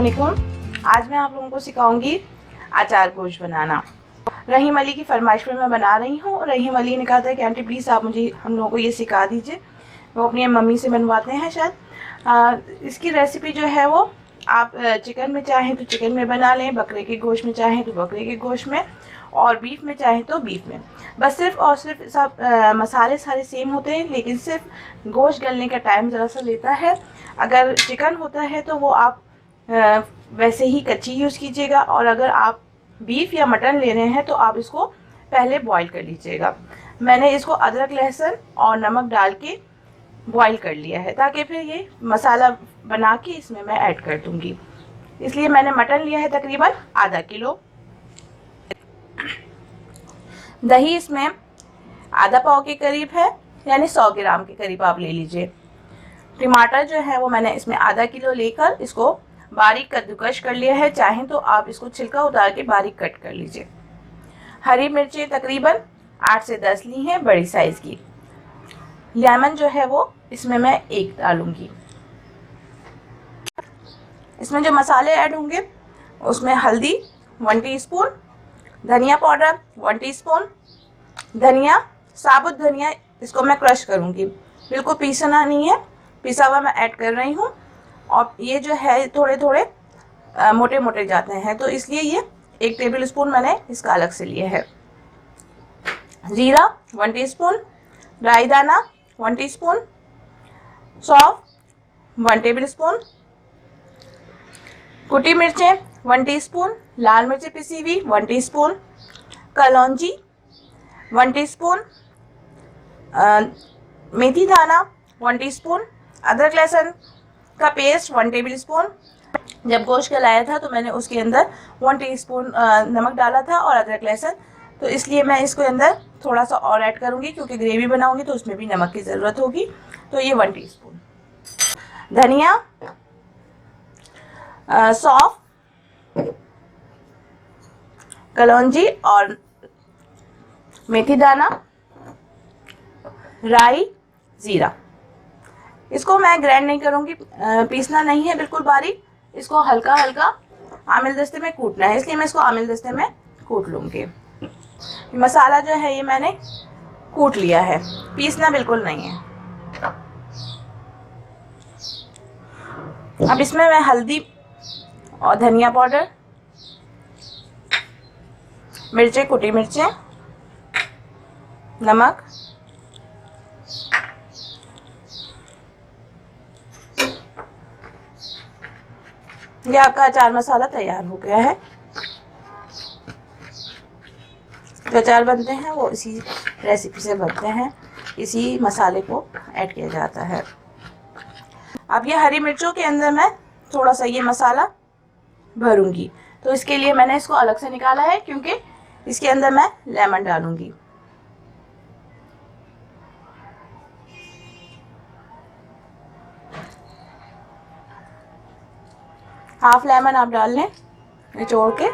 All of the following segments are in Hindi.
वालेकुम। आज मैं आप लोगों को सिखाऊंगी अचार गोश्त बनाना। रहीम अली की फरमाइश पर मैं बना रही हूँ। रहीम अली ने कहा था कि आंटी प्लीज़ आप मुझे हम लोगों को ये सिखा दीजिए। वो अपनी मम्मी से बनवाते हैं शायद। इसकी रेसिपी जो है वो आप चिकन में चाहें तो चिकन में बना लें, बकरे के गोश्त में चाहें तो बकरे के गोश्त में, और बीफ में चाहें तो बीफ में। बस सिर्फ और सिर्फ सब मसाले सारे सेम होते हैं, लेकिन सिर्फ गोश्त गलने का टाइम ज़रा सा लेता है। अगर चिकन होता है तो वो आप वैसे ही कच्ची यूज़ कीजिएगा, और अगर आप बीफ या मटन ले रहे हैं तो आप इसको पहले बॉईल कर लीजिएगा। मैंने इसको अदरक लहसुन और नमक डाल के बॉईल कर लिया है, ताकि फिर ये मसाला बना के इसमें मैं ऐड कर दूंगी। इसलिए मैंने मटन लिया है तकरीबन आधा किलो। दही इसमें आधा पाव के करीब है, यानी 100 ग्राम के करीब आप ले लीजिए। टमाटर जो है वो मैंने इसमें आधा किलो लेकर इसको बारीक कद्दूकश कर लिया है। चाहें तो आप इसको छिलका उतार के बारीक कट कर लीजिए। हरी मिर्चें तकरीबन 8 से 10 ली हैं, बड़ी साइज़ की। लेमन जो है वो इसमें मैं 1 डालूंगी। इसमें जो मसाले ऐड होंगे उसमें हल्दी 1 टीस्पून, धनिया पाउडर 1 टीस्पून, धनिया साबुत धनिया इसको मैं क्रश करूँगी, बिल्कुल पीसना नहीं है, पिसा हुआ मैं ऐड कर रही हूँ। और ये जो है थोड़े थोड़े मोटे मोटे जाते हैं, तो इसलिए ये 1 टेबल स्पून मैंने इसका अलग से लिया है। जीरा 1 टीस्पून, राई दाना 1 टीस्पून, सौंफ 1 टेबल स्पून, कुटी मिर्चें 1 टीस्पून, लाल मिर्चें पिसी हुई 1 टीस्पून, कलौंजी 1 टीस्पून, मेथी दाना 1 टीस्पून, अदरक लहसुन का पेस्ट 1 टेबल स्पून। जब गोश्त गलाया था तो मैंने उसके अंदर 1 टीस्पून नमक डाला था और अदरक लहसुन, तो इसलिए मैं इसके अंदर थोड़ा सा और ऐड करूँगी, क्योंकि ग्रेवी बनाऊँगी तो उसमें भी नमक की ज़रूरत होगी। तो ये 1 टीस्पून। धनिया, सौंफ, कलौंजी और मेथी दाना, राई, ज़ीरा। इसको मैं ग्राइंड नहीं करूँगी, पीसना नहीं है बिल्कुल बारीक, इसको हल्का हल्का आमिल दस्ते में कूटना है, इसलिए मैं इसको आमिल दस्ते में कूट लूँगी। मसाला जो है ये मैंने कूट लिया है, पीसना बिल्कुल नहीं है। अब इसमें मैं हल्दी और धनिया पाउडर, मिर्चें कुटी मिर्चें, नमक, ये आपका अचार मसाला तैयार हो गया है। जो अचार बनते हैं वो इसी रेसिपी से बनते हैं, इसी मसाले को ऐड किया जाता है। अब ये हरी मिर्चों के अंदर मैं थोड़ा सा ये मसाला भरूंगी, तो इसके लिए मैंने इसको अलग से निकाला है, क्योंकि इसके अंदर मैं लेमन डालूंगी। हाफ लेमन आप डाल लें निचोड़ के।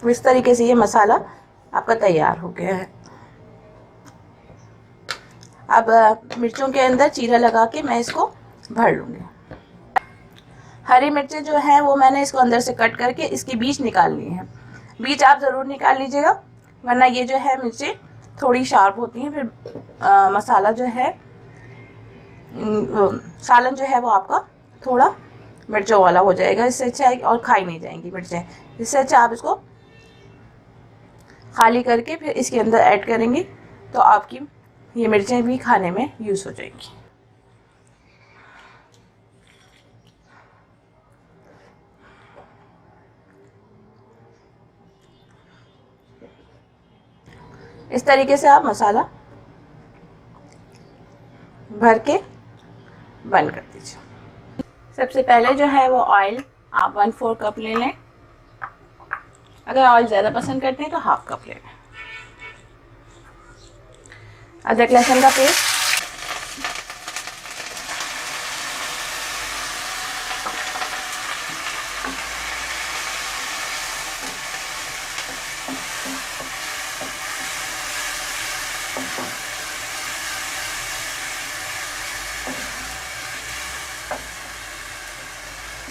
इस तरीके से ये मसाला आपका तैयार हो गया है। अब मिर्चों के अंदर चीरा लगा के मैं इसको भर लूँगी। हरी मिर्चें जो हैं वो मैंने इसको अंदर से कट करके इसकी बीज निकाल ली हैं। बीज आप ज़रूर निकाल लीजिएगा, वरना ये जो है मिर्चें थोड़ी शार्प होती हैं, फिर मसाला जो है सालन जो है वो आपका थोड़ा मिर्चों वाला हो जाएगा। इससे अच्छा है और खाई नहीं जाएंगी मिर्चें। इससे अच्छा आप इसको खाली करके फिर इसके अंदर ऐड करेंगे तो आपकी ये मिर्चें भी खाने में यूज़ हो जाएंगी। इस तरीके से आप मसाला भर के बंद कर दीजिए। सबसे पहले जो है वो ऑयल आप 1/4 कप ले लें। अगर ऑयल ज़्यादा पसंद करते हैं तो हाफ कप ले लें। अदरक लहसुन का पेस्ट,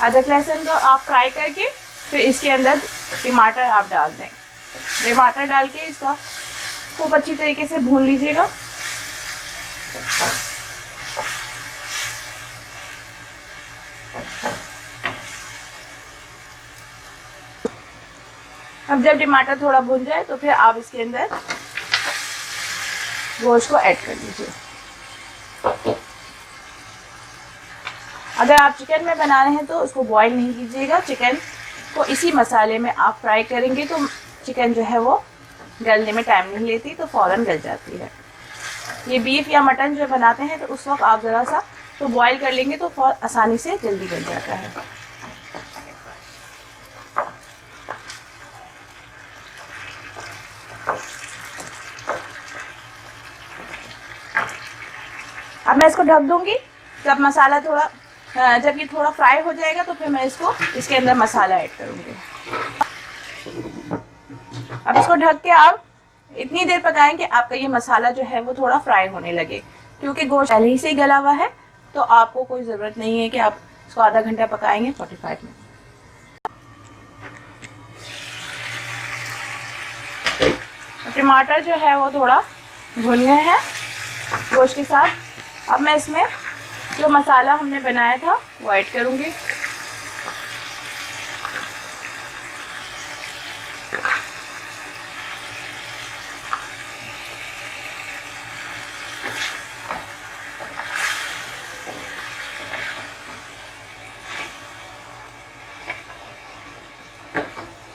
अदरक लहसुन को आप फ्राई करके फिर इसके अंदर टमाटर आप डाल दें। टमाटर डाल के इसका खूब अच्छी तरीके से भून लीजिएगा। अब जब टमाटर थोड़ा भून जाए तो फिर आप इसके अंदर गोश्त को ऐड कर लीजिए। अगर आप चिकन में बना रहे हैं तो उसको बॉईल नहीं कीजिएगा। चिकन को इसी मसाले में आप फ्राई करेंगे तो चिकन जो है वो गलने में टाइम नहीं लेती, तो फ़ौरन गल जाती है। ये बीफ या मटन जो बनाते हैं तो उस वक्त आप ज़रा सा तो बॉईल कर लेंगे तो बहुत आसानी से जल्दी गल जाता है। अब मैं इसको ढक दूंगी। जब मसाला जब ये थोड़ा फ्राई हो जाएगा तो फिर मैं इसके अंदर मसाला ऐड करूंगी। अब इसको ढक के आप इतनी देर पकाएं कि आपका ये मसाला जो है वो थोड़ा फ्राई होने लगे, क्योंकि गोश्त पहले ही से गला हुआ है तो आपको कोई ज़रूरत नहीं है कि आप इसको आधा घंटा पकाएंगे। 45 मिनट। टमाटर जो है वो थोड़ा भुन गए हैं गोश्त के साथ। अब मैं इसमें जो मसाला हमने बनाया था वो ऐड करूंगी।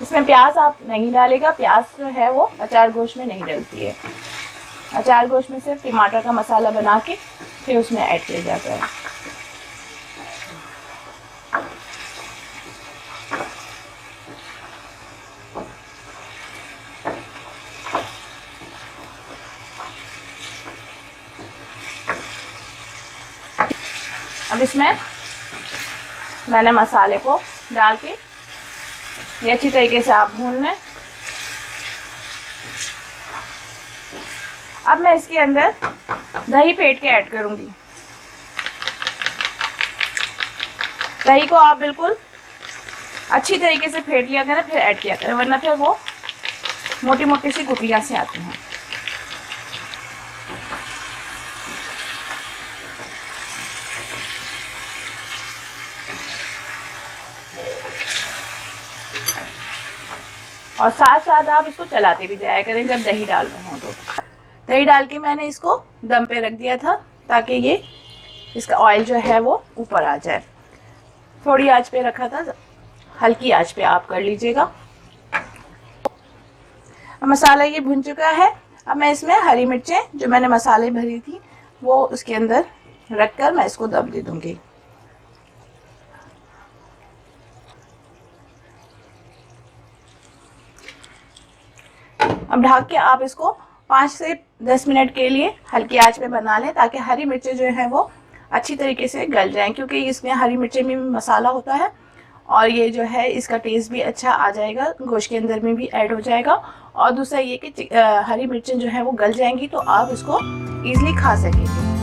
इसमें प्याज आप नहीं डालेगा। प्याज जो है वो अचार गोश्त में नहीं डलती है। अचार गोश्त में सिर्फ टमाटर का मसाला बना के फिर उसमें ऐड किया जाता है। अब इसमें मैंने मसाले को डाल के ये अच्छी तरीके से आप भून लें। अब मैं इसके अंदर दही फेंट के ऐड करूंगी। दही को आप बिल्कुल अच्छी तरीके से फेंट लिया करें फिर ऐड किया करें, वरना फिर वो मोटी मोटी सी गुठलियां से आती हैं। और साथ साथ आप इसको चलाते भी जाया करें जब दही डाल रहे हो तो। दही डाल के मैंने इसको दम पे रख दिया था ताकि ये इसका ऑयल जो है वो ऊपर आ जाए। थोड़ी आंच पे रखा था, हल्की आंच पे आप कर लीजिएगा। मसाला ये भुन चुका है। अब मैं इसमें हरी मिर्चें जो मैंने मसाले भरी थी वो उसके अंदर रखकर मैं इसको दम दे दूंगी। अब ढक के आप इसको 5 से 10 मिनट के लिए हल्की आंच पे बना लें ताकि हरी मिर्चें जो है वो अच्छी तरीके से गल जाएं, क्योंकि इसमें हरी मिर्चें में भी मसाला होता है और ये जो है इसका टेस्ट भी अच्छा आ जाएगा, गोश्त के अंदर में भी ऐड हो जाएगा। और दूसरा ये कि हरी मिर्चें जो है वो गल जाएंगी तो आप इसको ईजिली खा सकेंगे।